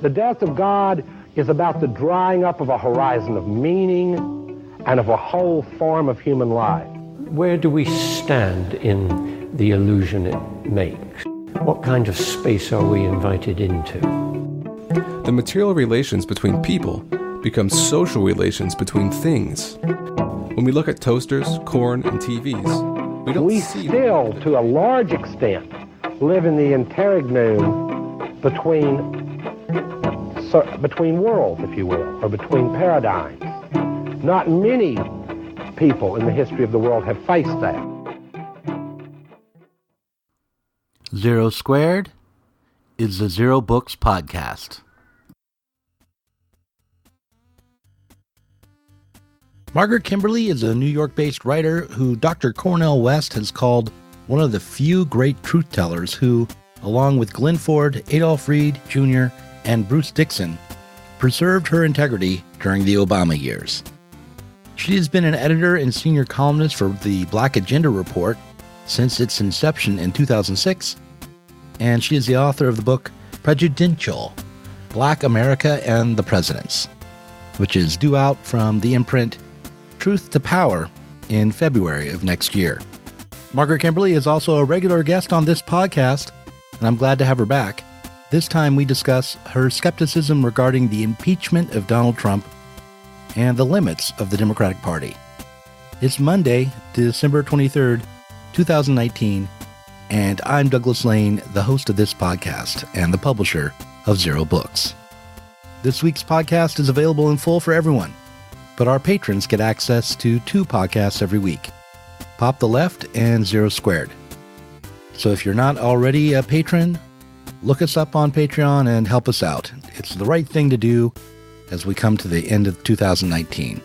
The death of God is about the drying up of a horizon of meaning and of a whole form of human life. Where do we stand in the illusion it makes? What kind of space are we invited into? The material relations between people become social relations between things. When we look at toasters, corn, and TVs, we still, to a large extent, live in the interregnum between worlds, if you will, or between paradigms. Not many people in the history of the world have faced that. Zero Squared is the Zero Books podcast. Margaret Kimberly is a New York-based writer who Dr. Cornel West has called one of the few great truth-tellers who, along with Glenn Ford, Adolph Reed Jr., and Bruce Dixon, preserved her integrity during the Obama years. She has been an editor and senior columnist for the Black Agenda Report since its inception in 2006, and she is the author of the book Prejudential: Black America and the Presidents, which is due out from the imprint Truth to Power in February of next year. Margaret Kimberly is also a regular guest on this podcast, and I'm glad to have her back. This time we discuss her skepticism regarding the impeachment of Donald Trump and the limits of the Democratic Party. It's Monday, December 23rd, 2019, and I'm Douglas Lane, the host of this podcast and the publisher of Zero Books. This week's podcast is available in full for everyone, but our patrons get access to 2 podcasts every week, Pop the Left and Zero Squared. So if you're not already a patron, look us up on Patreon and help us out. It's the right thing to do as we come to the end of 2019.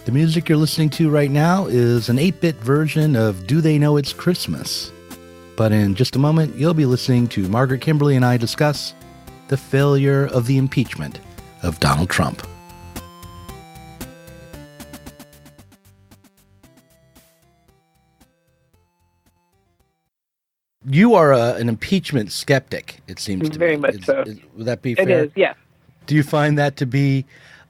The music you're listening to right now is an 8-bit version of Do They Know It's Christmas? But in just a moment, you'll be listening to Margaret Kimberly and I discuss the failure of the impeachment of Donald Trump. You are an impeachment skeptic, it seems to me. Very much so. Would that be fair? It is, yes. Do you find that to be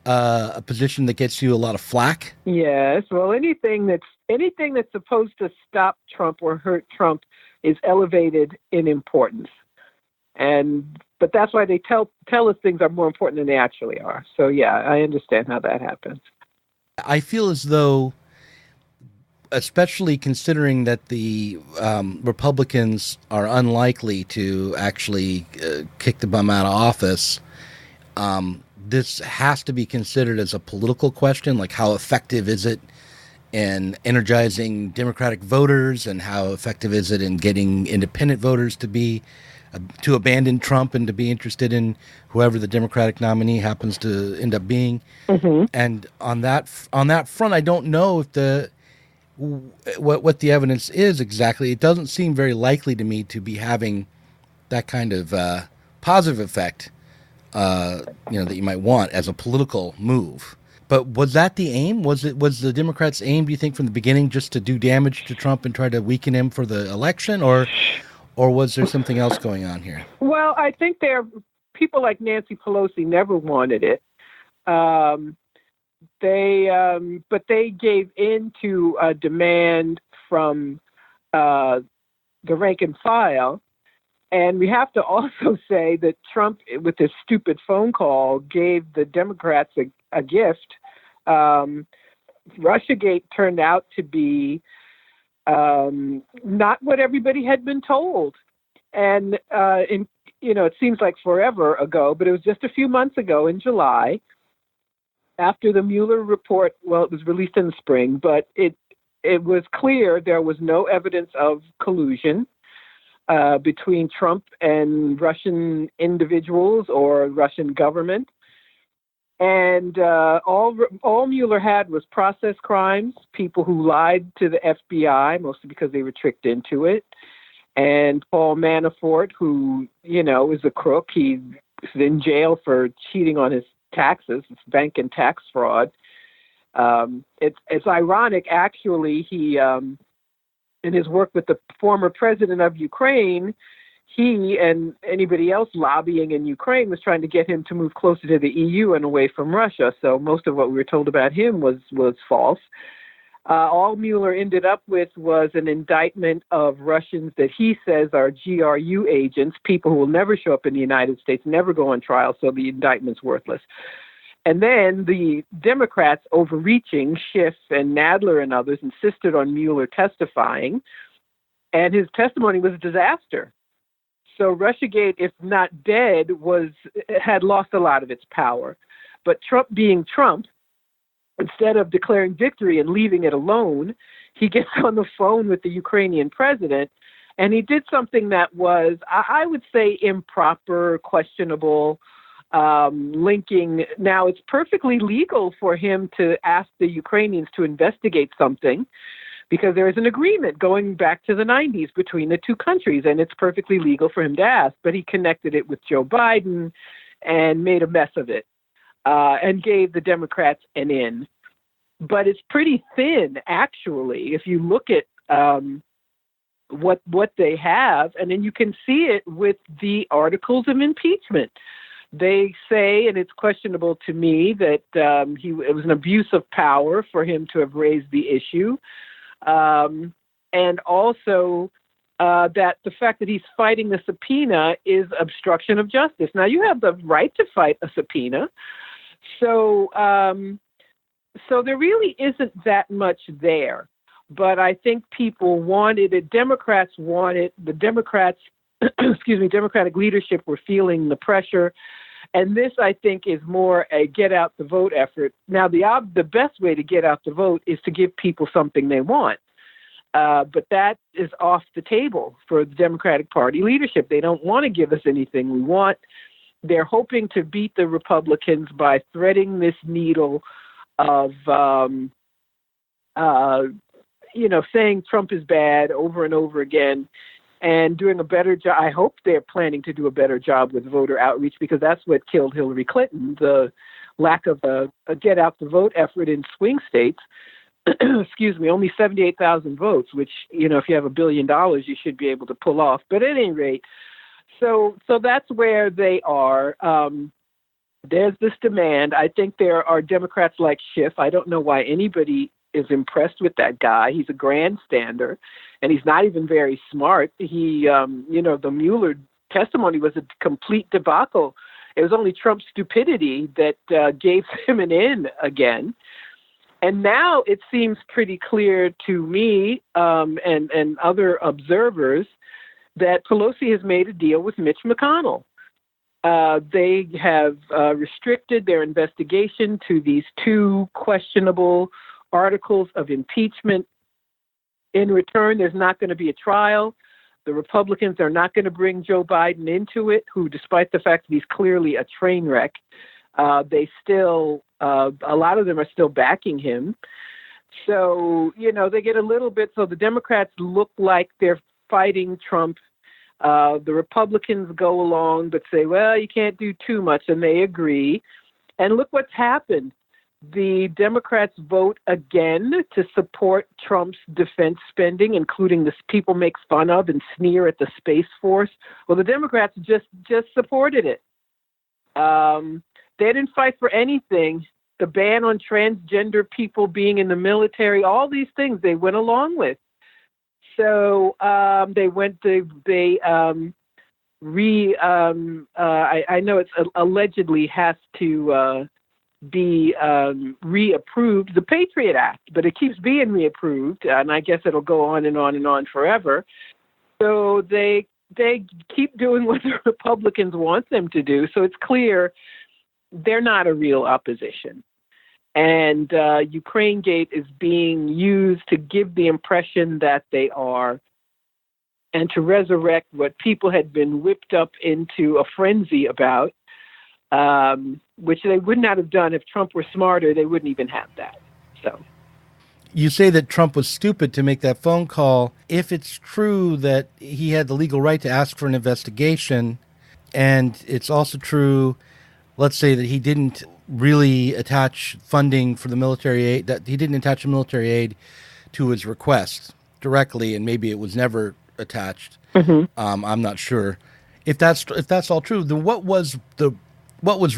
a position that gets you a lot of flack? Yes. Well, anything that's supposed to stop Trump or hurt Trump is elevated in importance. But that's why they tell us things are more important than they actually are. So, yeah, I understand how that happens. I feel as though, especially considering that the Republicans are unlikely to actually kick the bum out of office, this has to be considered as a political question, like how effective is it in energizing Democratic voters, and how effective is it in getting independent voters to abandon Trump and to be interested in whoever the Democratic nominee happens to end up being. Mm-hmm. And on that front, I don't know if what the evidence is exactly. It doesn't seem very likely to me to be having that kind of positive effect, that you might want as a political move. But was that the aim? Was the Democrats' aim, do you think, from the beginning, just to do damage to Trump and try to weaken him for the election, or was there something else going on here? Well, I think people like Nancy Pelosi never wanted it. But they gave in to a demand from the rank and file. And we have to also say that Trump, with his stupid phone call, gave the Democrats a gift. Russiagate turned out to be not what everybody had been told. And, it seems like forever ago, but it was just a few months ago in July, after the Mueller report. Well, it was released in the spring, but it was clear there was no evidence of collusion between Trump and Russian individuals or Russian government. And all Mueller had was process crimes, people who lied to the FBI, mostly because they were tricked into it. And Paul Manafort, who, is a crook. He's in jail for cheating on his taxes. It's bank and tax fraud. It's ironic, actually. He, in his work with the former president of Ukraine, he and anybody else lobbying in Ukraine was trying to get him to move closer to the EU and away from Russia. So most of what we were told about him was false. All Mueller ended up with was an indictment of Russians that he says are GRU agents, people who will never show up in the United States, never go on trial, so the indictment's worthless. And then the Democrats, overreaching, Schiff and Nadler and others, insisted on Mueller testifying, and his testimony was a disaster. So Russiagate, if not dead, had lost a lot of its power. But Trump being Trump, instead of declaring victory and leaving it alone, he gets on the phone with the Ukrainian president, and he did something that was, I would say, improper, questionable, linking. Now, it's perfectly legal for him to ask the Ukrainians to investigate something, because there is an agreement going back to the 90s between the two countries, and it's perfectly legal for him to ask. But he connected it with Joe Biden and made a mess of it, and gave the Democrats an in. But it's pretty thin, actually, if you look at what they have, and then you can see it with the articles of impeachment. They say, and it's questionable to me, that it was an abuse of power for him to have raised the issue. And also that the fact that he's fighting the subpoena is obstruction of justice. Now, you have the right to fight a subpoena. So there really isn't that much there. But I think people wanted it. Democrats wanted, the Democrats, Democratic leadership were feeling the pressure. And this, I think, is more a get out the vote effort. Now, the best way to get out the vote is to give people something they want. But that is off the table for the Democratic Party leadership. They don't want to give us anything we want. They're hoping to beat the Republicans by threading this needle of, saying Trump is bad over and over again, and doing a better job. I hope they're planning to do a better job with voter outreach, because that's what killed Hillary Clinton, the lack of a get out the vote effort in swing states. Only 78,000 votes, which, if you have $1 billion, you should be able to pull off. But at any rate, so that's where they are. There's this demand. I think there are Democrats like Schiff. I don't know why anybody is impressed with that guy. He's a grandstander, and he's not even very smart. He, the Mueller testimony was a complete debacle. It was only Trump's stupidity that gave him an in again. And now it seems pretty clear to me and other observers that Pelosi has made a deal with Mitch McConnell. They have restricted their investigation to these two questionable articles of impeachment. In return, there's not going to be a trial. The Republicans are not going to bring Joe Biden into it, who, despite the fact that he's clearly a train wreck, they still, a lot of them are still backing him. So, they get a little bit, so the Democrats look like they're fighting Trump. The Republicans go along but say, well, you can't do too much, and they agree. And look what's happened. The Democrats vote again to support Trump's defense spending, including this people make fun of and sneer at the Space Force. Well, the Democrats just supported it. They didn't fight for anything. The ban on transgender people being in the military, all these things they went along with. So I know it's allegedly has to be reapproved, the Patriot Act, but it keeps being reapproved, and I guess it'll go on and on and on forever. So they keep doing what the Republicans want them to do. So it's clear they're not a real opposition. And Ukrainegate is being used to give the impression that they are, and to resurrect what people had been whipped up into a frenzy about, which they would not have done if Trump were smarter. They wouldn't even have that. So you say that Trump was stupid to make that phone call. If it's true that he had the legal right to ask for an investigation, and it's also true, let's say, that he didn't really attach funding for the military aid, that he didn't attach military aid to his request directly, and maybe it was never attached. I'm not sure if that's all true. Then what was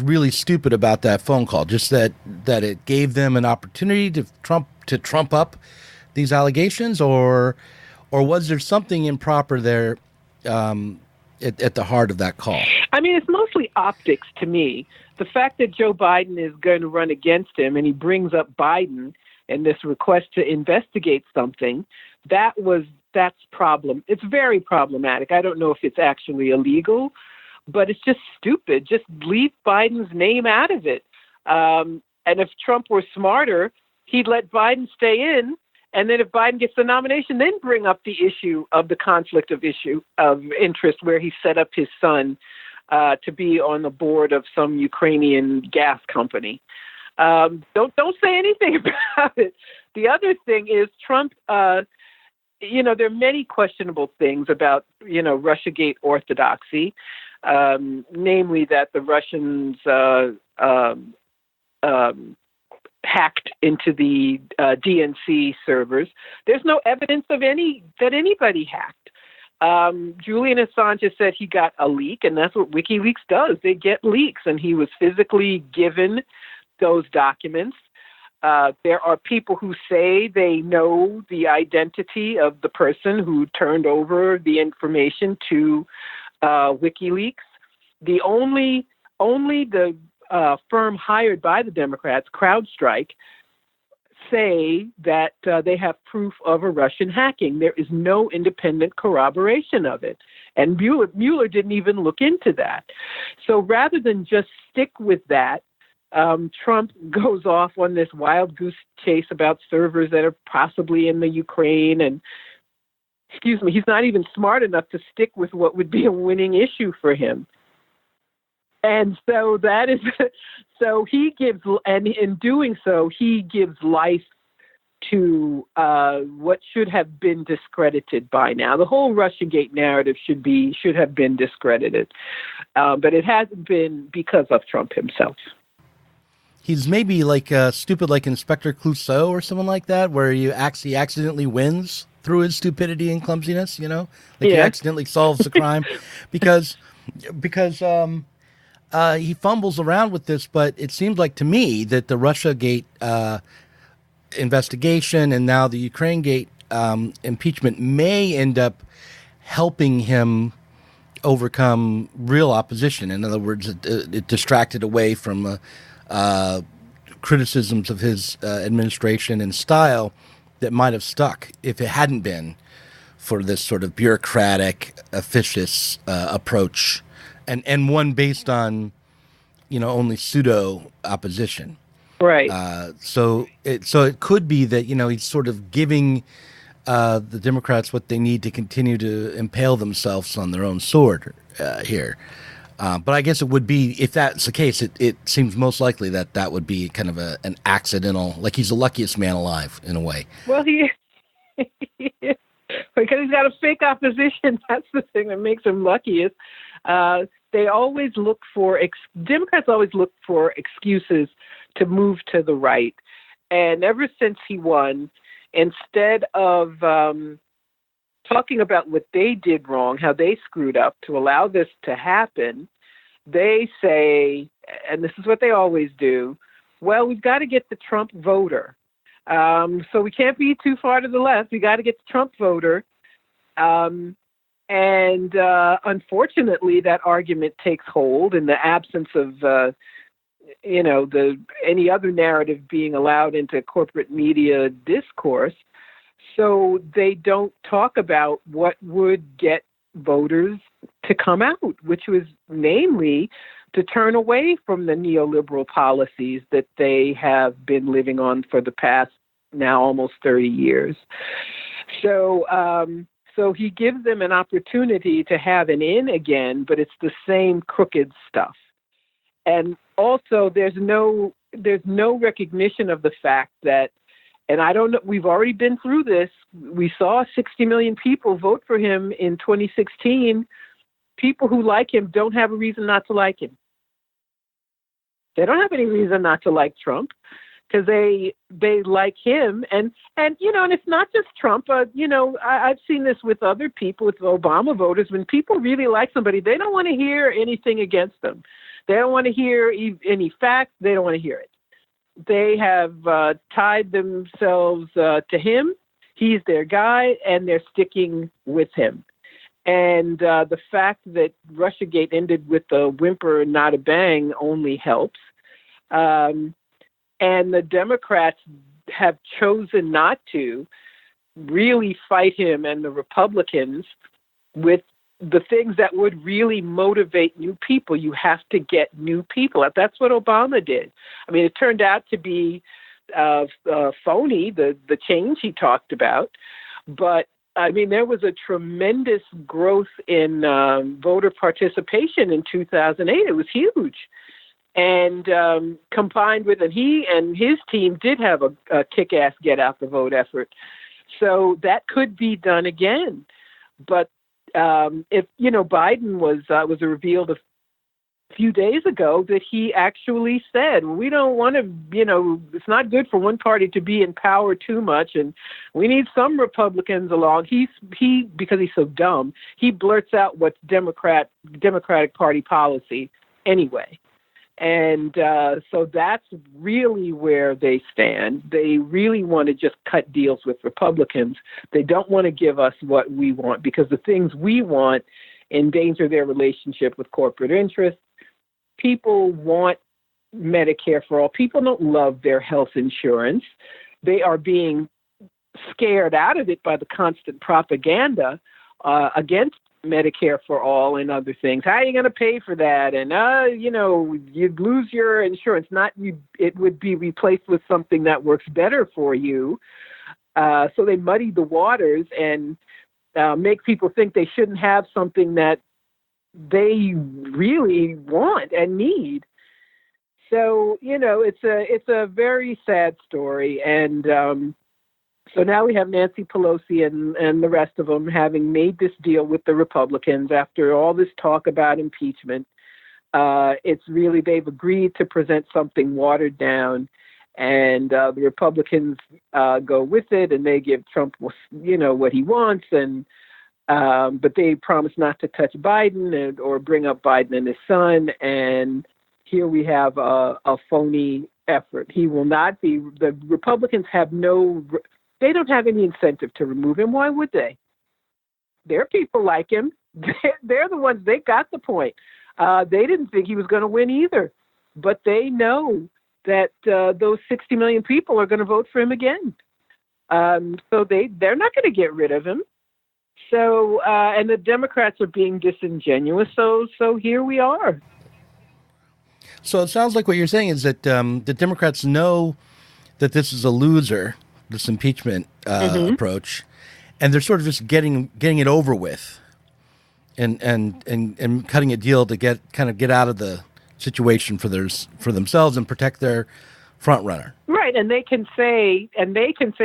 really stupid about that phone call? Just that it gave them an opportunity to trump up these allegations, or was there something improper there at the heart of that call? I mean, it's mostly optics to me. The fact that Joe Biden is going to run against him and he brings up Biden and this request to investigate something, that's problem. It's very problematic. I don't know if it's actually illegal, but it's just stupid. Just leave Biden's name out of it. And if Trump were smarter, he'd let Biden stay in. And then if Biden gets the nomination, then bring up the issue of the conflict of interest where he set up his son to be on the board of some Ukrainian gas company. Don't say anything about it. The other thing is Trump, there are many questionable things about, Russiagate orthodoxy, namely that the Russians hacked into the DNC servers. There's no evidence of that anybody hacked. Julian Assange has said he got a leak, and that's what WikiLeaks does. They get leaks, and he was physically given those documents. There are people who say they know the identity of the person who turned over the information to WikiLeaks. The only the firm hired by the Democrats, CrowdStrike, say that they have proof of a Russian hacking. There is no independent corroboration of it. And Mueller didn't even look into that. So rather than just stick with that, Trump goes off on this wild goose chase about servers that are possibly in the Ukraine. And, he's not even smart enough to stick with what would be a winning issue for him. And so he gives, and in doing so, he gives life to what should have been discredited by now. The whole Russiagate narrative should have been discredited, but it hasn't been because of Trump himself. He's maybe like stupid, like Inspector Clouseau or someone like that, where he accidentally wins through his stupidity and clumsiness. He accidentally solves the crime because. He fumbles around with this, but it seems like to me that the Russiagate investigation and now the Ukrainegate impeachment may end up helping him overcome real opposition. In other words, it distracted away from criticisms of his administration and style that might have stuck if it hadn't been for this sort of bureaucratic, officious approach. And one based on, only pseudo opposition, right? So it could be that he's sort of giving the Democrats what they need to continue to impale themselves on their own sword here. But I guess it would be, if that's the case, it seems most likely that would be kind of an accidental, like he's the luckiest man alive in a way. Well, he because he's got a fake opposition. That's the thing that makes him luckiest. Democrats always look for excuses to move to the right. And ever since he won, instead of talking about what they did wrong, how they screwed up to allow this to happen, they say, and this is what they always do, well, we've got to get the Trump voter. So we can't be too far to the left. We got to get the Trump voter. And unfortunately, that argument takes hold in the absence of, any other narrative being allowed into corporate media discourse. So they don't talk about what would get voters to come out, which was namely to turn away from the neoliberal policies that they have been living on for the past now almost 30 years. So he gives them an opportunity to have an in again, but it's the same crooked stuff. And also there's no recognition of the fact that, and I don't know, we've already been through this. We saw 60 million people vote for him in 2016. People who like him don't have a reason not to like him. They don't have any reason not to like Trump. because they like him, and and it's not just Trump. I've seen this with other people, with Obama voters. When people really like somebody, they don't want to hear anything against them. They don't want to hear any facts. They don't want to hear it. They have tied themselves to him. He's their guy, and they're sticking with him. And the fact that Russiagate ended with a whimper and not a bang only helps. And the Democrats have chosen not to really fight him and the Republicans with the things that would really motivate new people. You have to get new people. That's what Obama did. I mean, it turned out to be phony, the change he talked about. But, I mean, there was a tremendous growth in voter participation in 2008. It was huge. And combined with, and he and his team did have a kick-ass get-out-the-vote effort. So that could be done again. But if, Biden was revealed a few days ago that he actually said, we don't want to, it's not good for one party to be in power too much, and we need some Republicans along. He because he's so dumb, he blurts out what's Democratic Party policy anyway. And so that's really where they stand. They really want to just cut deals with Republicans. They don't want to give us what we want, because the things we want endanger their relationship with corporate interests. People want Medicare for all. People don't love their health insurance. They are being scared out of it by the constant propaganda against Medicare for all and other things. How are you going to pay for that? And, you'd lose your insurance. It would be replaced with something that works better for you. So they muddy the waters and make people think they shouldn't have something that they really want and need. So, it's a very sad story. And so now we have Nancy Pelosi and the rest of them having made this deal with the Republicans after all this talk about impeachment. It's really, they've agreed to present something watered down, and the Republicans go with it, and they give Trump, what he wants, and but they promise not to touch Biden or bring up Biden and his son. And here we have a phony effort. He will not be. The Republicans have they don't have any incentive to remove him. Why would they? Their people like him. They're the ones, they got the point. They didn't think he was going to win either, but they know that those 60 million people are going to vote for him again. So they're not going to get rid of him. So, and the Democrats are being disingenuous. So here we are. So it sounds like what you're saying is that the Democrats know that this is a loser, this impeachment approach, and they're sort of just getting it over with, and cutting a deal to get out of the situation for themselves and protect their front runner. Right, and they can say,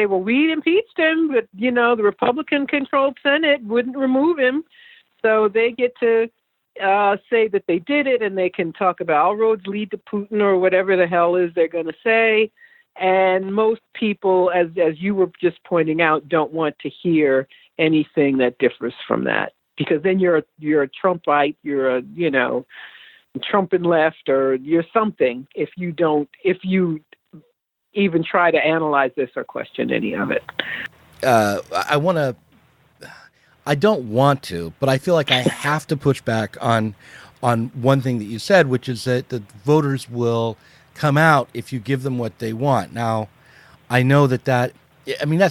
well, we impeached him, but the Republican-controlled Senate wouldn't remove him, so they get to say that they did it, and they can talk about all roads lead to Putin or whatever the hell is they're going to say. And most people, as you were just pointing out, don't want to hear anything that differs from that, because then you're a Trumpite, you're a Trumpin' left, or you're something if you even try to analyze this or question any of it. I don't want to, but I feel like I have to push back on one thing that you said, which is that the voters will come out if you give them what they want. Now, I know that's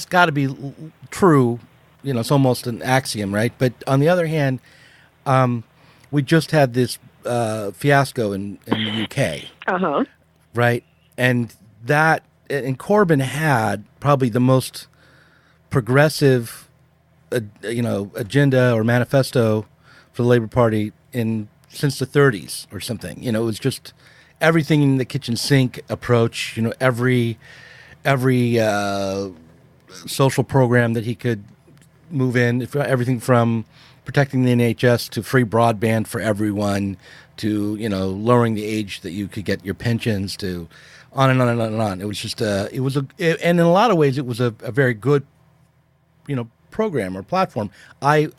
got to be true. It's almost an axiom, right? But on the other hand, we just had this fiasco in the UK, right? And Corbyn had probably the most progressive, agenda or manifesto for the Labour Party since the 30s or something. It was just everything in the kitchen sink approach. Every social program that he could move in, everything from protecting the NHS to free broadband for everyone to lowering the age that you could get your pensions, to on and on and on and on. It was just and in a lot of ways it was a very good, program or platform. I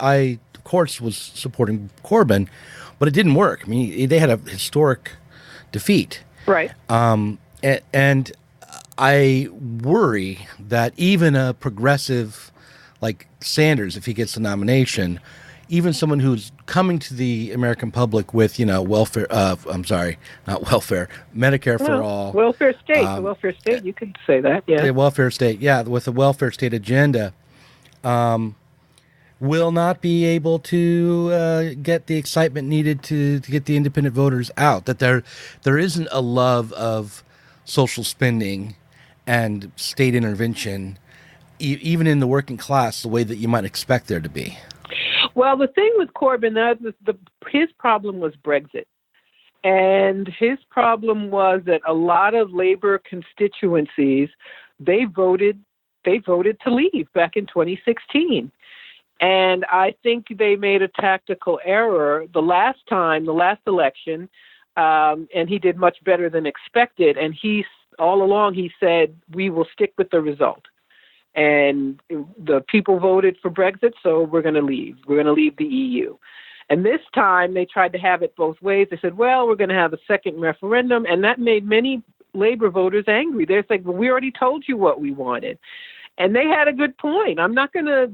of course was supporting Corbyn, but it didn't work. I mean, they had a historic defeat. Right. And I worry that even a progressive like Sanders, if he gets the nomination, even someone who's coming to the American public with, welfare, not welfare, Medicare for all. Welfare state, the welfare state, you could say that, yeah. The welfare state, with the welfare state agenda, will not be able to get the excitement needed to get the independent voters out, that there isn't a love of social spending and state intervention, even in the working class, the way that you might expect there to be. Well, the thing with Corbyn, his problem was Brexit. And his problem was that a lot of labor constituencies, they voted to leave back in 2016. And I think they made a tactical error the last election, and he did much better than expected. And all along he said, we will stick with the result. And the people voted for Brexit, so we're going to leave. We're going to leave the EU. And this time they tried to have it both ways. They said, well, we're going to have a second referendum. And that made many labor voters angry. They're like, well, we already told you what we wanted. And they had a good point. I'm not going to,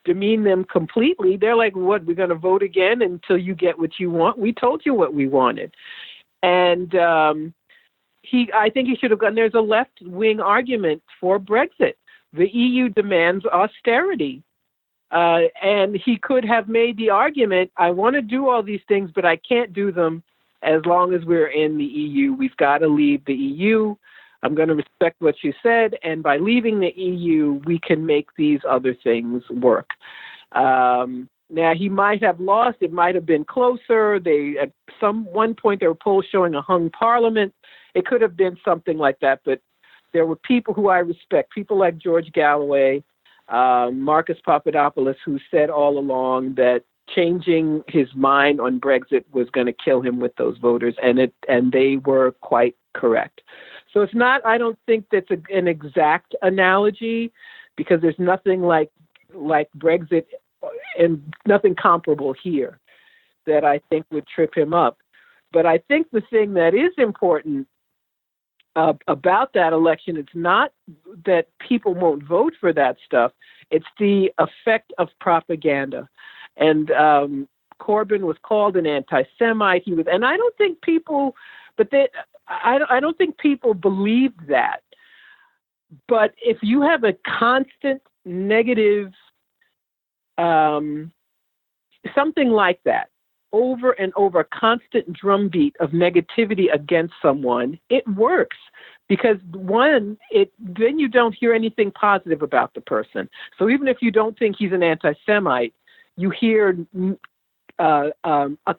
demean them completely. They're like, what, we're going to vote again until you get what you want? We told you what we wanted. And I think he should have gone. There's a left-wing argument for Brexit. The EU demands austerity. And he could have made the argument, I want to do all these things, but I can't do them as long as we're in the EU. We've got to leave the EU. I'm going to respect what you said. And by leaving the EU, we can make these other things work. Now, he might have lost. It might have been closer. At one point, there were polls showing a hung parliament. It could have been something like that. But there were people who I respect, people like George Galloway, Marcus Papadopoulos, who said all along that changing his mind on Brexit was going to kill him with those voters, and they were quite correct. So it's not, I don't think that's an exact analogy, because there's nothing like Brexit and nothing comparable here that I think would trip him up. But I think the thing that is important about that election, it's not that people won't vote for that stuff. It's the effect of propaganda. And Corbyn was called an anti-Semite. And I don't think people, I don't think people believed that. But if you have a constant negative, something like that, over and over, constant drumbeat of negativity against someone, it works. Because one, then you don't hear anything positive about the person. So even if you don't think he's an anti-Semite, you hear a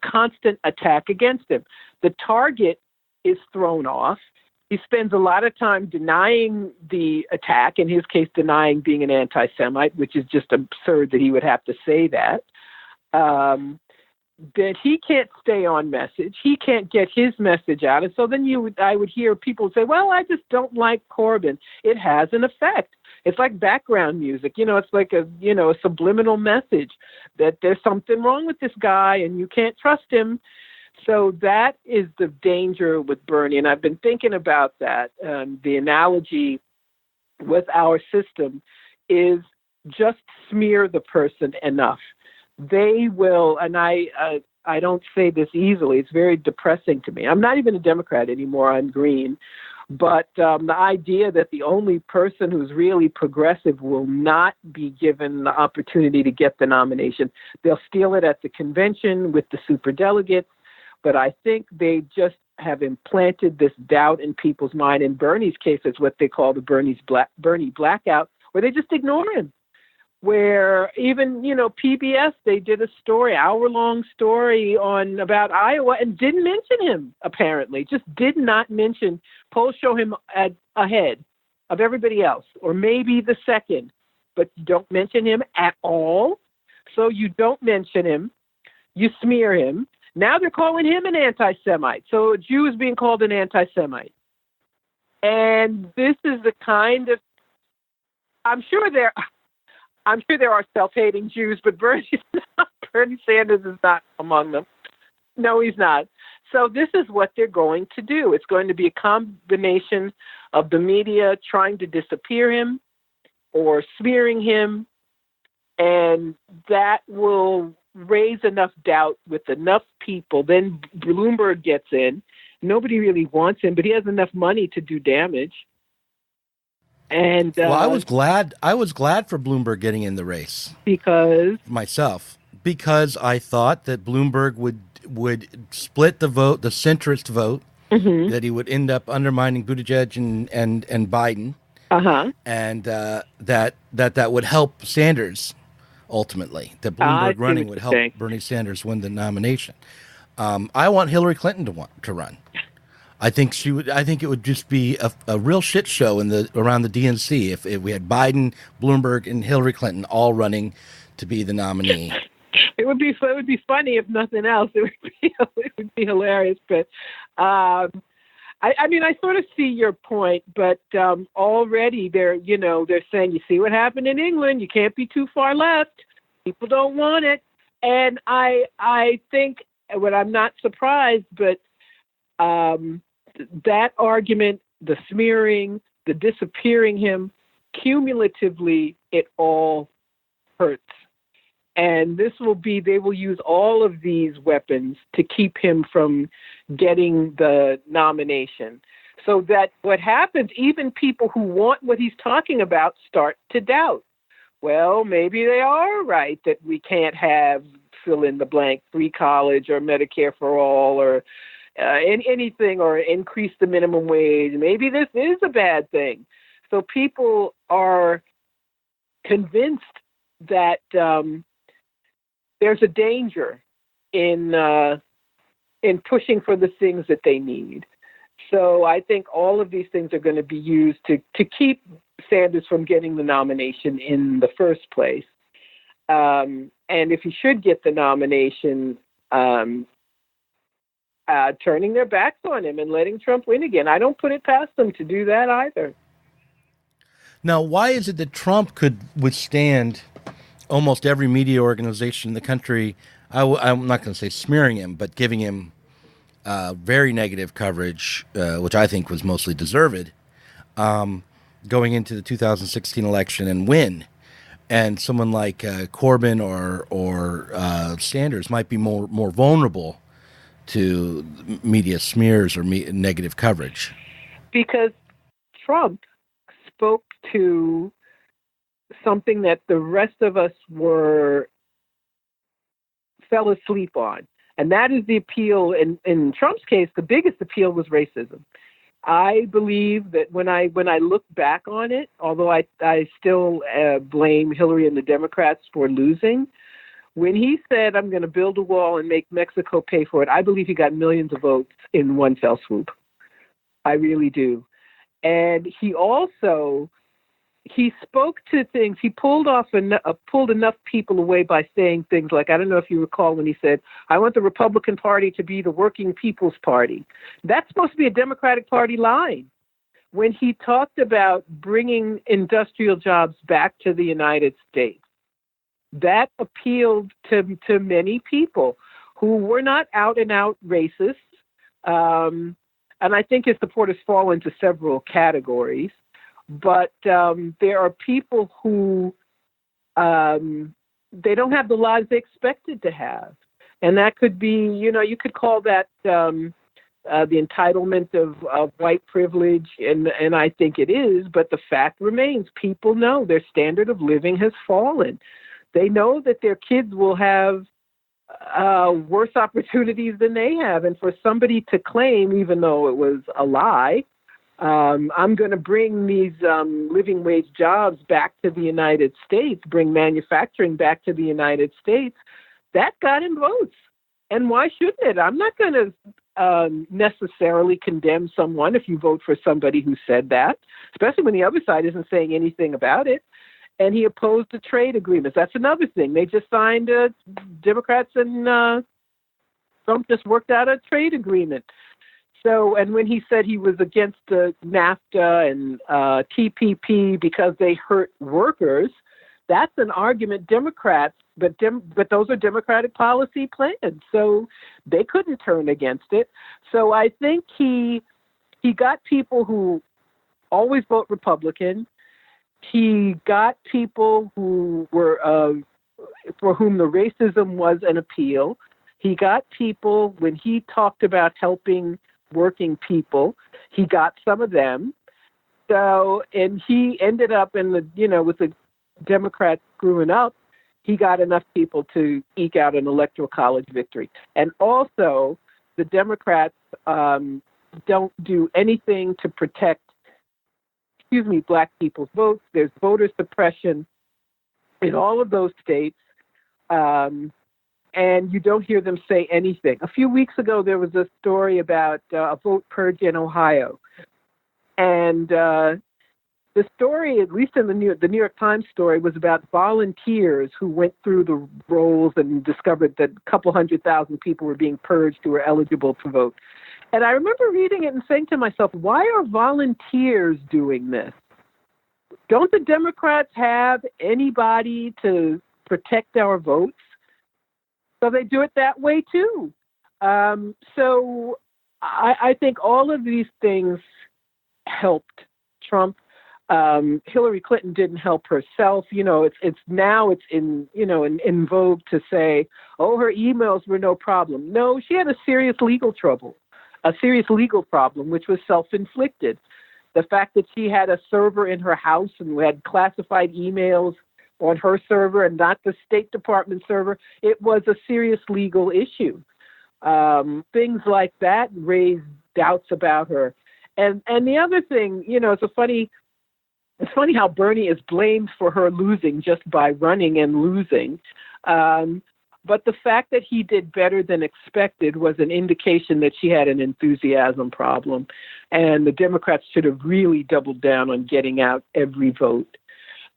constant attack against him. The target is thrown off. He spends a lot of time denying the attack, in his case, denying being an anti-Semite, which is just absurd that he would have to say that. That he can't stay on message. He can't get his message out. And so then I would hear people say, well, I just don't like Corbyn. It has an effect. It's like background music. It's like a subliminal message that there's something wrong with this guy and you can't trust him. So that is the danger with Bernie. And I've been thinking about that. The analogy with our system is just smear the person enough. They will, and I don't say this easily, it's very depressing to me. I'm not even a Democrat anymore, I'm green. But the idea that the only person who's really progressive will not be given the opportunity to get the nomination. They'll steal it at the convention with the superdelegates. But I think they just have implanted this doubt in people's mind. In Bernie's case, it's what they call the Bernie blackout, where they just ignore him. Where even, PBS, they did a story, hour-long story about Iowa and didn't mention him, apparently. Just did not mention. Polls show him ahead of everybody else, or maybe the second, but you don't mention him at all. So you don't mention him. You smear him. Now they're calling him an anti-Semite. So a Jew is being called an anti-Semite. And this is the kind of, I'm sure there are self-hating Jews, but Bernie Sanders is not among them. No, he's not. So this is what they're going to do. It's going to be a combination of the media trying to disappear him or smearing him, and that will raise enough doubt with enough people. Then Bloomberg gets in. Nobody really wants him, but he has enough money to do damage. And well, I was glad for Bloomberg getting in the race because I thought that Bloomberg would split the vote, the centrist vote, that he would end up undermining Buttigieg and Biden, and that would help Sanders ultimately. That Bloomberg running would help Bernie Sanders win the nomination. I want Hillary Clinton to run. I think it would just be a real shit show around the DNC if we had Biden, Bloomberg, and Hillary Clinton all running to be the nominee. It would be funny if nothing else. It would be hilarious. But I mean, I sort of see your point. But already they're saying, you see what happened in England. You can't be too far left. People don't want it. And I think, well, I'm not surprised, but that argument, the smearing, the disappearing him, cumulatively, it all hurts. And they will use all of these weapons to keep him from getting the nomination. So that what happens, even people who want what he's talking about start to doubt. Well, maybe they are right that we can't have fill in the blank, free college or Medicare for all or anything, or increase the minimum wage. Maybe this is a bad thing. So people are convinced that there's a danger in pushing for the things that they need. So I think all of these things are going to be used to keep Sanders from getting the nomination in the first place. And if he should get the nomination, turning their backs on him and letting Trump win again. I don't put it past them to do that either. Now, why is it that Trump could withstand almost every media organization in the country? I'm not going to say smearing him, but giving him very negative coverage, which I think was mostly deserved, going into the 2016 election and win. And someone like Corbyn or Sanders might be more vulnerable to media smears or negative coverage. Because Trump spoke to something that the rest of us fell asleep on. And that is the appeal. In Trump's case, the biggest appeal was racism. I believe that when I look back on it, although I still blame Hillary and the Democrats for losing, when he said, I'm going to build a wall and make Mexico pay for it, I believe he got millions of votes in one fell swoop. I really do. And he spoke to things. He pulled enough people away by saying things like, I don't know if you recall when he said, I want the Republican Party to be the working people's party. That's supposed to be a Democratic Party line. When he talked about bringing industrial jobs back to the United States, that appealed to many people who were not out and out racists. And I think his supporters fall into several categories. But there are people who they don't have the lives they expected to have. And that could be, you could call that the entitlement of white privilege, and I think it is, but the fact remains, people know their standard of living has fallen. They know that their kids will have worse opportunities than they have. And for somebody to claim, even though it was a lie, I'm going to bring these living wage jobs back to the United States, bring manufacturing back to the United States, that got him votes. And why shouldn't it? I'm not going to necessarily condemn someone if you vote for somebody who said that, especially when the other side isn't saying anything about it. And he opposed the trade agreements. That's another thing. They just signed, Democrats and Trump just worked out a trade agreement. So, and when he said he was against the NAFTA and TPP because they hurt workers, that's an argument Democrats, but those are Democratic policy plans, so they couldn't turn against it. So I think he got people who always vote Republican. He got people who were for whom the racism was an appeal. He got people, when he talked about helping working people, he got some of them. So, and he ended up with the Democrats screwing up, he got enough people to eke out an electoral college victory. And also, the Democrats don't do anything to protect, black people's votes. There's voter suppression in all of those states. And you don't hear them say anything. A few weeks ago, there was a story about a vote purge in Ohio. And the story, at least in the New York Times story, was about volunteers who went through the rolls and discovered that a couple 100,000 people were being purged who were eligible to vote. And I remember reading it and saying to myself, why are volunteers doing this? Don't the Democrats have anybody to protect our votes? So they do it that way too. So I think all of these things helped Trump. Hillary Clinton didn't help herself. It's in vogue to say, oh, her emails were no problem. No, she had a serious legal problem, which was self-inflicted. The fact that she had a server in her house and had classified emails on her server and not the State Department server, it was a serious legal issue. Things like that raised doubts about her. And the other thing, it's funny how Bernie is blamed for her losing just by running and losing. But the fact that he did better than expected was an indication that she had an enthusiasm problem. And the Democrats should have really doubled down on getting out every vote.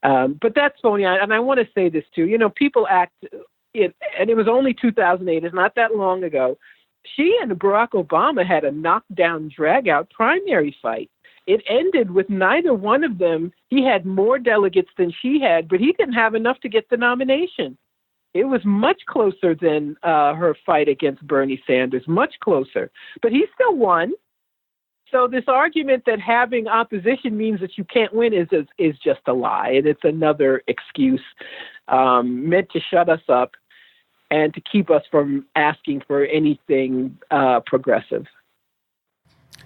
But that's phony. And I want to say this too. People act, and it was only 2008. It's not that long ago. She and Barack Obama had a knockdown, drag-out primary fight. It ended with neither one of them. He had more delegates than she had, but he didn't have enough to get the nomination. It was much closer than her fight against Bernie Sanders, much closer. But he still won. So this argument that having opposition means that you can't win is just a lie. And it's another excuse meant to shut us up and to keep us from asking for anything progressive.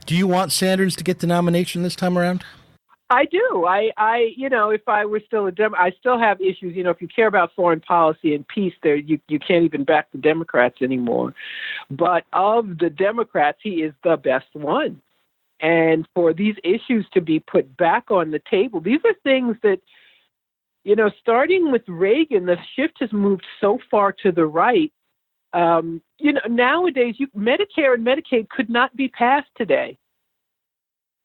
Do you want Sanders to get the nomination this time around? I do. If I were still a Democrat, I still have issues. If you care about foreign policy and peace, you can't even back the Democrats anymore. But of the Democrats, he is the best one. And for these issues to be put back on the table, these are things that, starting with Reagan, the shift has moved so far to the right. Nowadays, Medicare and Medicaid could not be passed today.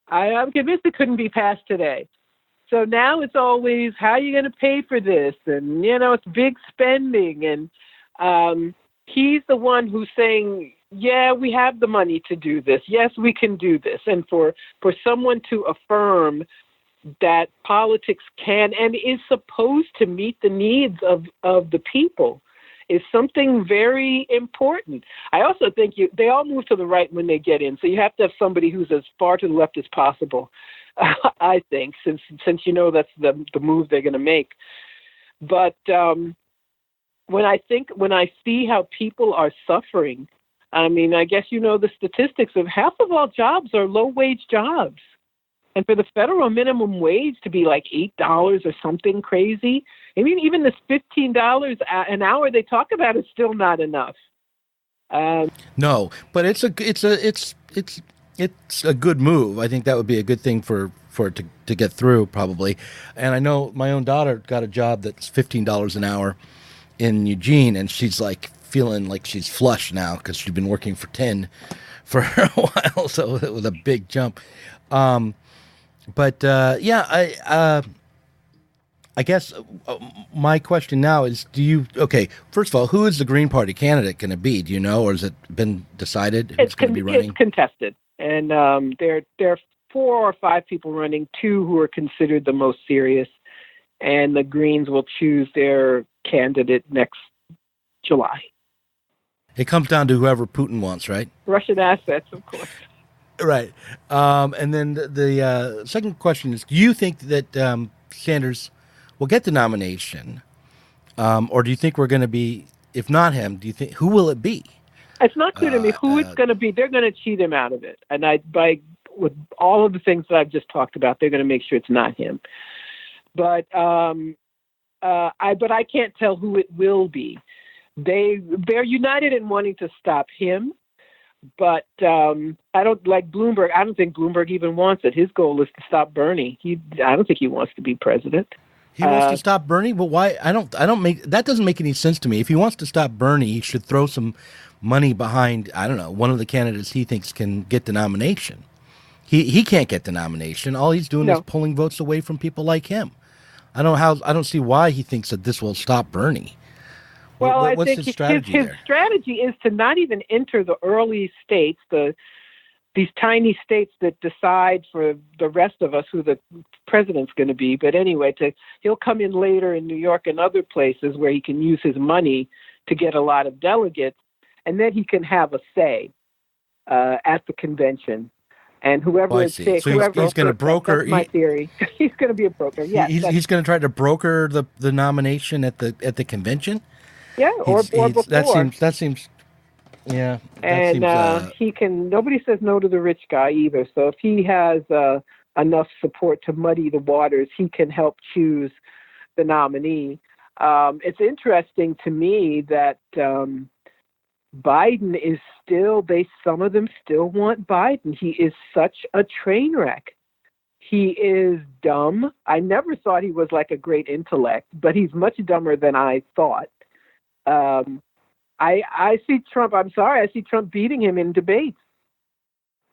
I'm convinced it couldn't be passed today. So now it's always, how are you going to pay for this? And, it's big spending. And he's the one who's saying, yeah, we have the money to do this. Yes, we can do this. And for someone to affirm that politics can and is supposed to meet the needs of the people is something very important. I also think they all move to the right when they get in. So you have to have somebody who's as far to the left as possible, I think, since that's the move they're going to make. But when I see how people are suffering, I guess the statistics of half of all jobs are low-wage jobs. And for the federal minimum wage to be like $8 or something crazy, even this $15 an hour they talk about is still not enough. No, but it's a good move. I think that would be a good thing for it to get through probably. And I know my own daughter got a job that's $15 an hour in Eugene, and she's like feeling like she's flush now because she's been working for 10 for a while, so it was a big jump. I guess my question now is, first of all, who is the Green Party candidate going to be? Do you know, or has it been decided who's going to be running? It's contested. And there are 4 or 5 people running, 2 who are considered the most serious, and the Greens will choose their candidate next July. It comes down to whoever Putin wants, right? Russian assets, of course. Right. And then the second question is, do you think that Sanders will get the nomination? Or do you think we're going to be, if not him, do you think, who will it be? It's not clear to me who it's going to be. They're going to cheat him out of it. And with all of the things that I've just talked about, they're going to make sure it's not him. But I can't tell who it will be. They're united in wanting to stop him, but I don't like Bloomberg. I don't think Bloomberg even wants it. His goal is to stop Bernie. I don't think he wants to be president. He wants to stop Bernie, but why? That doesn't make any sense to me. If he wants to stop Bernie, he should throw some money behind, I don't know, one of the candidates he thinks can get the nomination. He can't get the nomination. All he's doing is pulling votes away from people like him. I don't see why he thinks that this will stop Bernie. Well, What's I think his strategy his there? strategy is to not even enter the early states, these tiny states that decide for the rest of us who the president's going to be. But anyway, he'll come in later in New York and other places where he can use his money to get a lot of delegates, and then he can have a say at the convention. And whoever he's going to broker. That's my theory. He's going to be a broker. Yeah, he's going to try to broker the nomination at the convention. Yeah, or before. That seems. Yeah, and he can. Nobody says no to the rich guy either. So if he has enough support to muddy the waters, he can help choose the nominee. It's interesting to me that Biden is still. Some of them still want Biden. He is such a train wreck. He is dumb. I never thought he was like a great intellect, but he's much dumber than I thought. I see Trump. I'm sorry. I see Trump beating him in debates.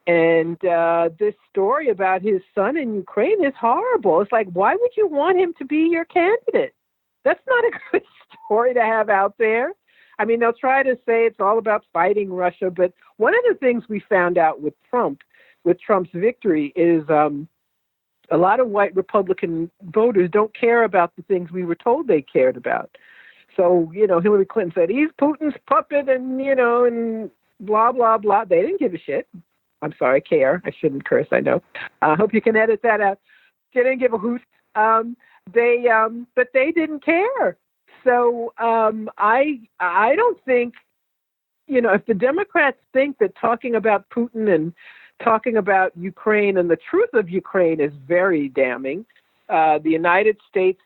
And this story about his son in Ukraine is horrible. It's like, why would you want him to be your candidate? That's not a good story to have out there. I mean, they'll try to say it's all about fighting Russia. But one of the things we found out with Trump's victory is a lot of white Republican voters don't care about the things we were told they cared about. So, Hillary Clinton said, he's Putin's puppet and, and blah, blah, blah. They didn't give a shit. I'm sorry, care. I shouldn't curse, I know. I hope you can edit that out. They didn't give a hoot. But they didn't care. So I don't think, if the Democrats think that talking about Putin and talking about Ukraine and the truth of Ukraine is very damning, the United States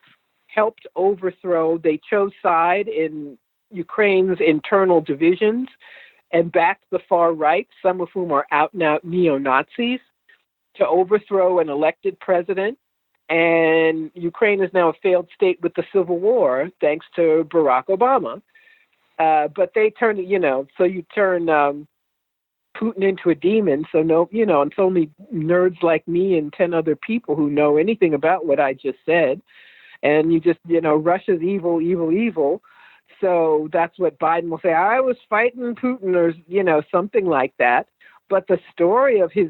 helped overthrow. They chose side in Ukraine's internal divisions and backed the far right, some of whom are out-and-out neo-Nazis, to overthrow an elected president. And Ukraine is now a failed state with the Civil War, thanks to Barack Obama. But they turn, so you turn Putin into a demon. So it's only nerds like me and 10 other people who know anything about what I just said. And you just, Russia's evil, evil, evil. So that's what Biden will say. I was fighting Putin or, something like that. But the story of his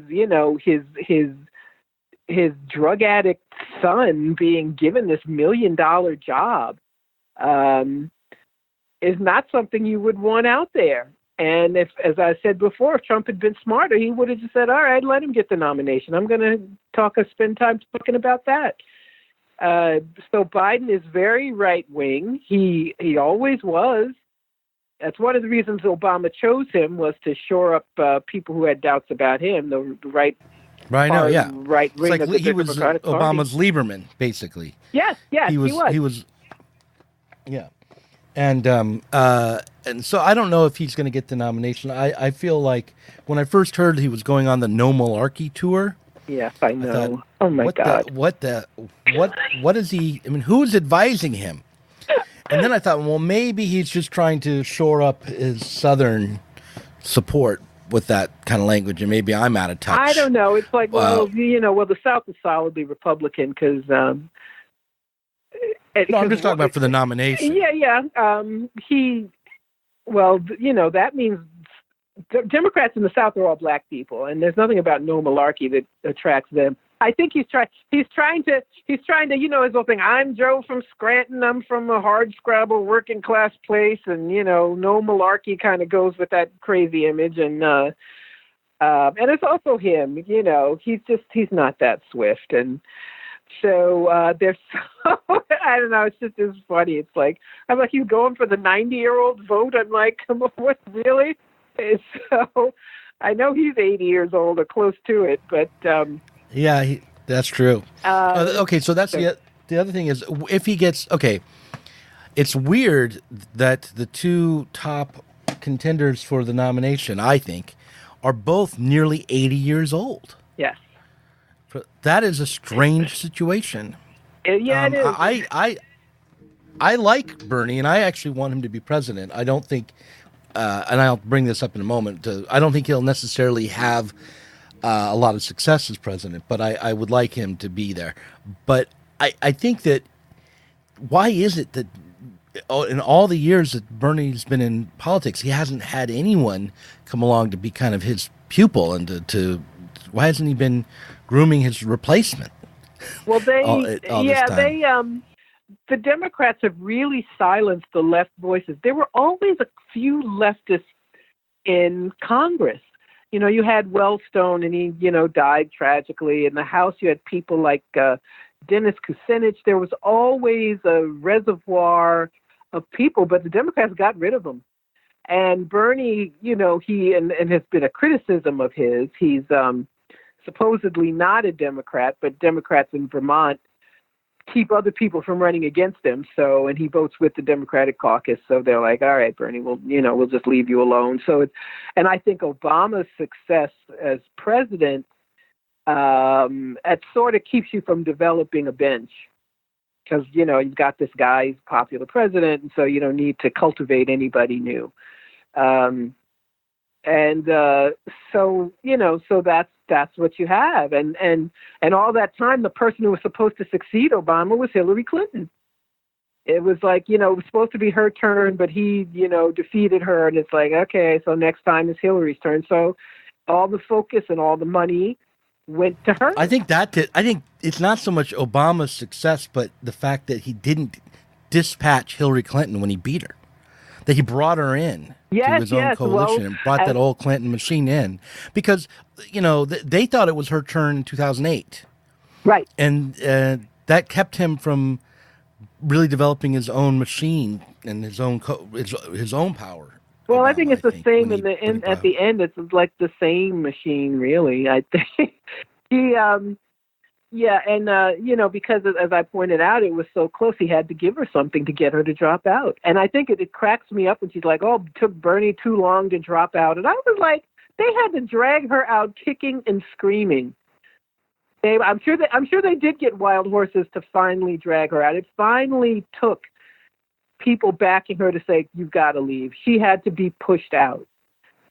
drug addict son being given this $1 million job is not something you would want out there. And if, as I said before, if Trump had been smarter, he would have just said, all right, let him get the nomination. I'm going to spend time talking about that. So Biden is very right wing. He always was. That's one of the reasons Obama chose him, was to shore up people who had doubts about him. The right. Right now, yeah. Right wing. It's like he was Obama's Lieberman, basically. Yes, he was. Yeah. And so I don't know if he's going to get the nomination. I feel like when I first heard he was going on the No Malarkey tour. Yes, I know. I thought, oh my God. What is he? I mean, who's advising him? And then I thought, well, maybe he's just trying to shore up his Southern support with that kind of language, and maybe I'm out of touch. I don't know. It's like, the South is solidly Republican because. No, I'm just talking about for the nomination. Yeah. That means Democrats in the South are all black people, and there's nothing about no malarkey that attracts them. I think he's trying to, his whole thing. I'm Joe from Scranton. I'm from a hard scrabble working class place, and no malarkey kind of goes with that crazy image. And it's also him. He's not that swift, and so there's I don't know. It's funny. It's like I'm like, he's going for the 90-year-old vote. I'm like, come on, what really? So I know he's 80 years old or close to it, but yeah, that's true. Okay, so that's the other thing is if he gets it's weird that the two top contenders for the nomination, I think, are both nearly 80 years old. Yes, that is a strange situation. Yeah, it is. I like Bernie, and I actually want him to be president. I don't think. And I'll bring this up in a moment. I don't think he'll necessarily have a lot of success as president, but I would like him to be there. But I think that why is it that in all the years that Bernie's been in politics, he hasn't had anyone come along to be kind of his pupil and to why hasn't he been grooming his replacement? Well, all this time? The Democrats have really silenced the left voices. There were always a few leftists in Congress. You had Wellstone, and he, died tragically. In the House, you had people like Dennis Kucinich. There was always a reservoir of people, but the Democrats got rid of them. And Bernie, he has been a criticism of his. He's supposedly not a Democrat, but Democrats in Vermont keep other people from running against him. So, and he votes with the Democratic caucus. So they're like, all right, Bernie, we'll just leave you alone. So and I think Obama's success as president, it sort of keeps you from developing a bench because, you've got this guy, he's a popular president. And so you don't need to cultivate anybody new. So that's what you have. And all that time, the person who was supposed to succeed Obama was Hillary Clinton. It was like, it was supposed to be her turn, but he, defeated her. And it's like, okay, so next time it's Hillary's turn. So all the focus and all the money went to her. I think it's not so much Obama's success, but the fact that he didn't dispatch Hillary Clinton when he beat her. That he brought her in to his own coalition and brought that old Clinton machine in because, they thought it was her turn in 2008. Right. And that kept him from really developing his own machine and his own power. Well, I think it's the same at the end. It's like the same machine, really. I think because as I pointed out, it was so close. He had to give her something to get her to drop out. And I think it cracks me up when she's like, "Oh, it took Bernie too long to drop out." And I was like, they had to drag her out kicking and screaming. I'm sure they did get wild horses to finally drag her out. It finally took people backing her to say, "You've got to leave." She had to be pushed out.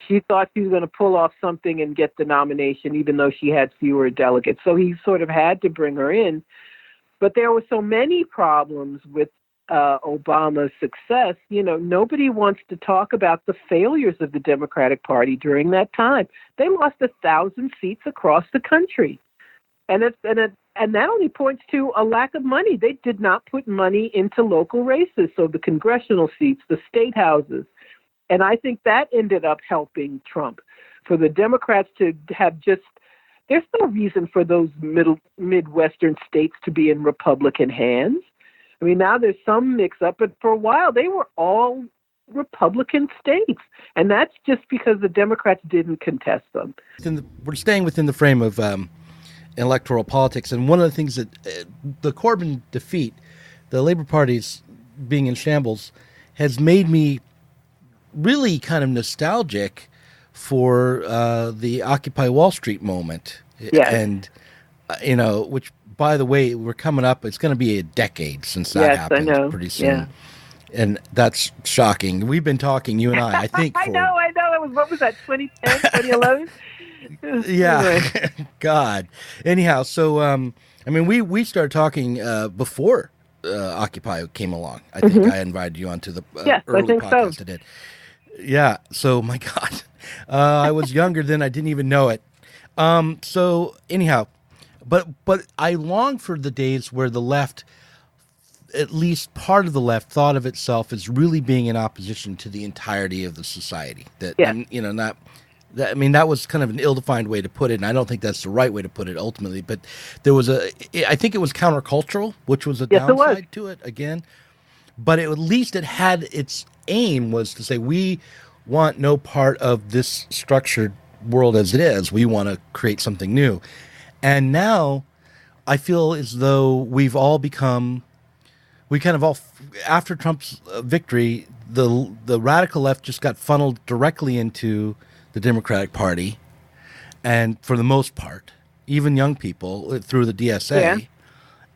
She thought she was going to pull off something and get the nomination, even though she had fewer delegates. So he sort of had to bring her in. But there were so many problems with Obama's success. Nobody wants to talk about the failures of the Democratic Party during that time. They lost 1,000 seats across the country. And that only points to a lack of money. They did not put money into local races, so the congressional seats, the state houses. And I think that ended up helping Trump. For the Democrats to have there's no reason for those Midwestern states to be in Republican hands. I mean, now there's some mix-up, but for a while they were all Republican states. And that's just because the Democrats didn't contest them. We're staying within the frame of electoral politics. And one of the things that the Corbyn defeat, the Labour Party's being in shambles, has made me really kind of nostalgic for the Occupy Wall Street moment. Yes. And, which, by the way, we're coming up, it's going to be a decade since that happened. I know. Pretty soon. Yeah. And that's shocking. We've been talking, you and I think. I know. What was that, 2010, 2011? Yeah. God. Anyhow, so, we started talking before Occupy came along. I think I invited you onto the early podcast I did. Yeah. So, my God. I was younger then. I didn't even know it. So anyhow, but I long for the days where the left, at least part of the left, thought of itself as really being in opposition to the entirety of the society. That, Yeah. and, not that. I mean, that was kind of an ill-defined way to put it, and I don't think that's the right way to put it ultimately. But there was I think it was countercultural, which was a Yes, it was. downside to it again. But at least it had its aim was to say, we want no part of this structured world as it is. We want to create something new. And now I feel as though we kind of all, after Trump's victory, the radical left just got funneled directly into the Democratic Party. And for the most part, even young people through the DSA. Yeah.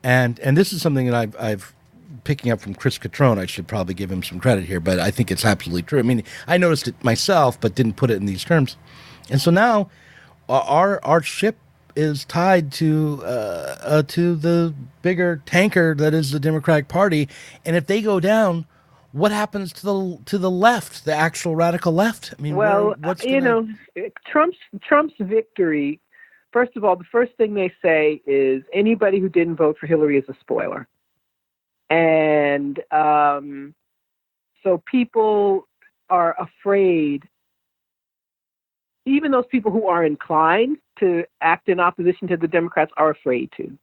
And this is something that I've picking up from Chris Catrone. I should probably give him some credit here, but I think it's absolutely true. I mean, I noticed it myself, but didn't put it in these terms. And so now our ship is tied to the bigger tanker that is the Democratic Party. And if they go down, what happens to the left, the actual radical left? I mean, well, Trump's victory. First of all, the first thing they say is anybody who didn't vote for Hillary is a spoiler. And so people are afraid, even those people who are inclined to act in opposition to the Democrats are afraid to.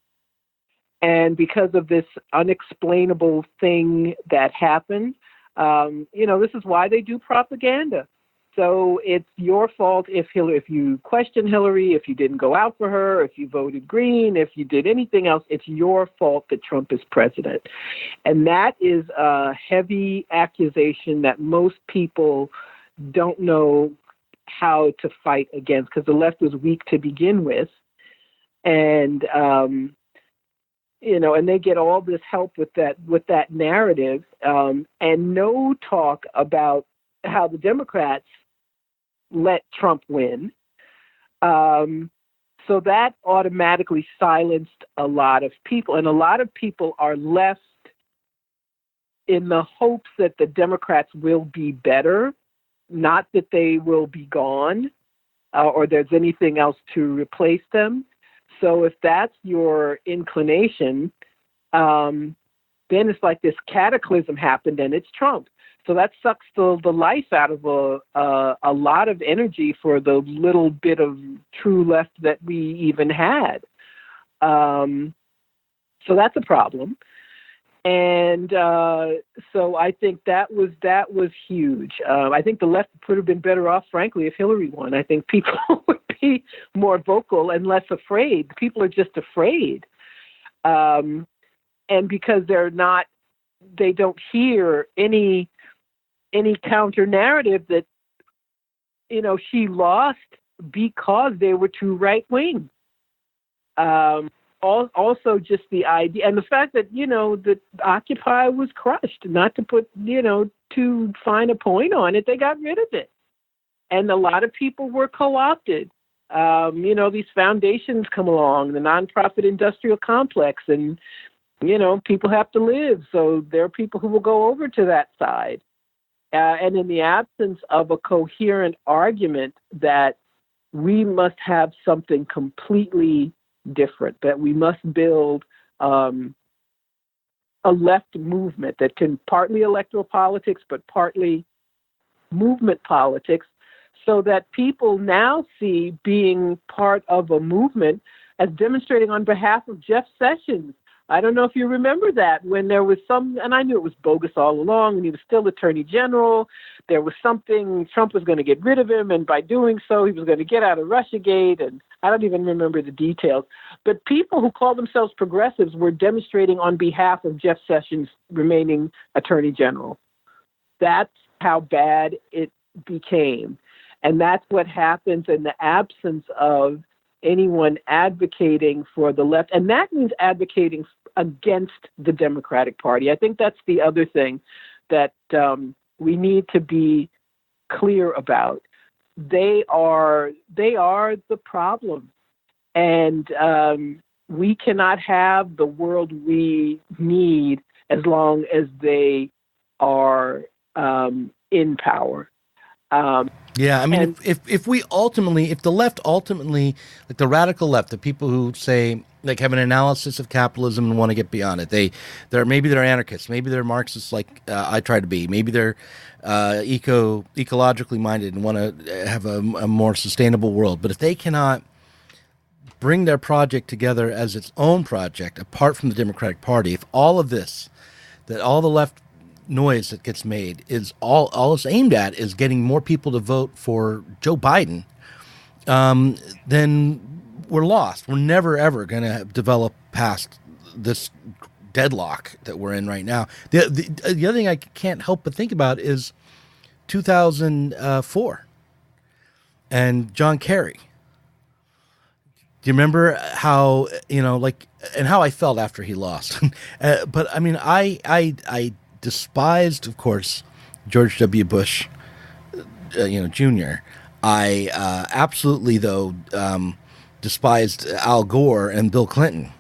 And because of this unexplainable thing that happened, this is why they do propaganda. So it's your fault if you question Hillary, if you didn't go out for her, if you voted green, if you did anything else, it's your fault that Trump is president. And that is a heavy accusation that most people don't know how to fight against because the left was weak to begin with. And, and they get all this help with that narrative and no talk about how the Democrats let Trump win. So that automatically silenced a lot of people. And a lot of people are left in the hopes that the Democrats will be better, not that they will be gone or there's anything else to replace them. So if that's your inclination, then it's like this cataclysm happened and it's Trump. So that sucks the life out of a lot of energy for the little bit of true left that we even had. So that's a problem. And so I think that was huge. I think the left would have been better off, frankly, if Hillary won. I think people would be more vocal and less afraid. People are just afraid. And because they don't hear any counter narrative that, she lost because they were too right wing. Also just the idea and the fact that, that Occupy was crushed, not to put, too fine a point on it, they got rid of it. And a lot of people were co-opted. These foundations come along, the nonprofit industrial complex, and, people have to live. So there are people who will go over to that side. And in the absence of a coherent argument that we must have something completely different, that we must build a left movement that can partly electoral politics, but partly movement politics, so that people now see being part of a movement as demonstrating on behalf of Jeff Sessions. I don't know if you remember that when there was and I knew it was bogus all along, and he was still Attorney General. There was something, Trump was going to get rid of him, and by doing so, he was going to get out of Russiagate, and I don't even remember the details. But people who call themselves progressives were demonstrating on behalf of Jeff Sessions remaining Attorney General. That's how bad it became. And that's what happens in the absence of anyone advocating for the left. And that means advocating against the Democratic Party. I think that's the other thing that we need to be clear about. They are the problem. And we cannot have the world we need as long as they are in power. Yeah, I mean, if the left ultimately, like the radical left, the people who say, like, have an analysis of capitalism and want to get beyond it, maybe they're anarchists, maybe they're Marxists, like I try to be, maybe they're ecologically minded and want to have a more sustainable world. But if they cannot bring their project together as its own project, apart from the Democratic Party, if all of this, that all the left noise that gets made is all it's aimed at is getting more people to vote for Joe Biden, then we're lost. We're never ever going to develop past this deadlock that we're in right now. The other thing I can't help but think about is 2004 and John Kerry. Do you remember how, and how I felt after he lost? But I mean, I despised, of course, George W. Bush, Jr. I absolutely, though, despised Al Gore and Bill Clinton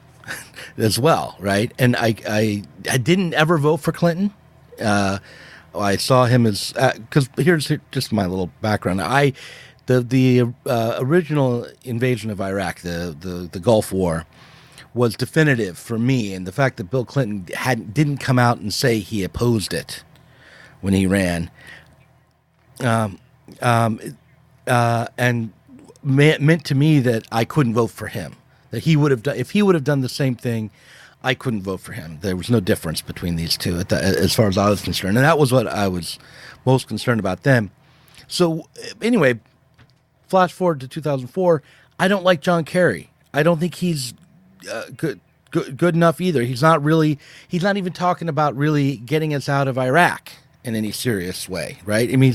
as well, right? And I didn't ever vote for Clinton. I saw him as because here's just my little background. The original invasion of Iraq, the Gulf War, was definitive for me, and the fact that Bill Clinton didn't come out and say he opposed it when he ran, and meant to me that I couldn't vote for him. That he would have done, if he would have done the same thing, I couldn't vote for him. There was no difference between these two as far as I was concerned, and that was what I was most concerned about then. So anyway, flash forward to 2004. I don't like John Kerry. I don't think he's good enough either. He's not even talking about really getting us out of Iraq in any serious way, right? I mean,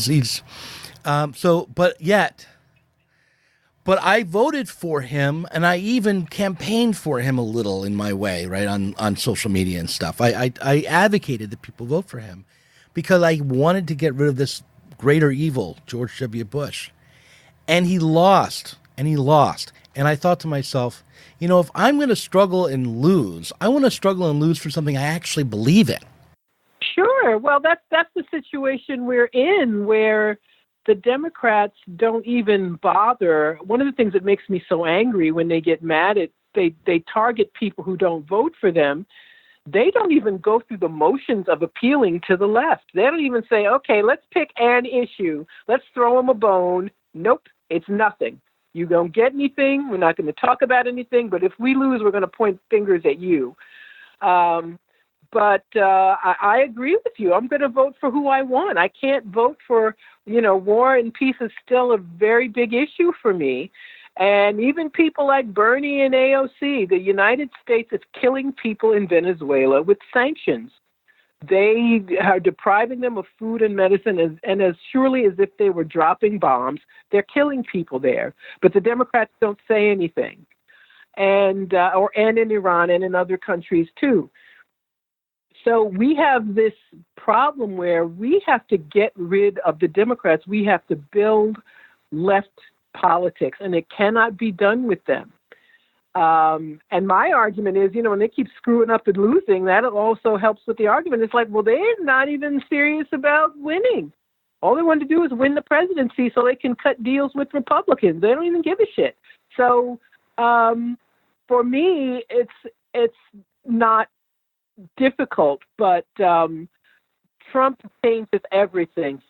but I voted for him, and I even campaigned for him a little in my way, right, on social media and stuff. I advocated that people vote for him because I wanted to get rid of this greater evil, George W. Bush. And he lost, And I thought to myself, if I'm going to struggle and lose, I want to struggle and lose for something I actually believe in. Sure. Well, that's the situation we're in, where the Democrats don't even bother. One of the things that makes me so angry when they get mad at, they target people who don't vote for them. They don't even go through the motions of appealing to the left. They don't even say, okay, let's pick an issue. Let's throw them a bone. Nope, it's nothing. You don't get anything. We're not going to talk about anything. But if we lose, we're going to point fingers at you. But I agree with you. I'm going to vote for who I want. I can't vote for, war and peace is still a very big issue for me. And even people like Bernie and AOC, the United States is killing people in Venezuela with sanctions. They are depriving them of food and medicine, and as surely as if they were dropping bombs, they're killing people there. But the Democrats don't say anything, and in Iran and in other countries too. So we have this problem where we have to get rid of the Democrats. We have to build left politics, and it cannot be done with them. And my argument is, when they keep screwing up and losing, that also helps with the argument. It's like, well, they're not even serious about winning. All they want to do is win the presidency so they can cut deals with Republicans. They don't even give a shit. So for me, it's not difficult, but Trump changes everything.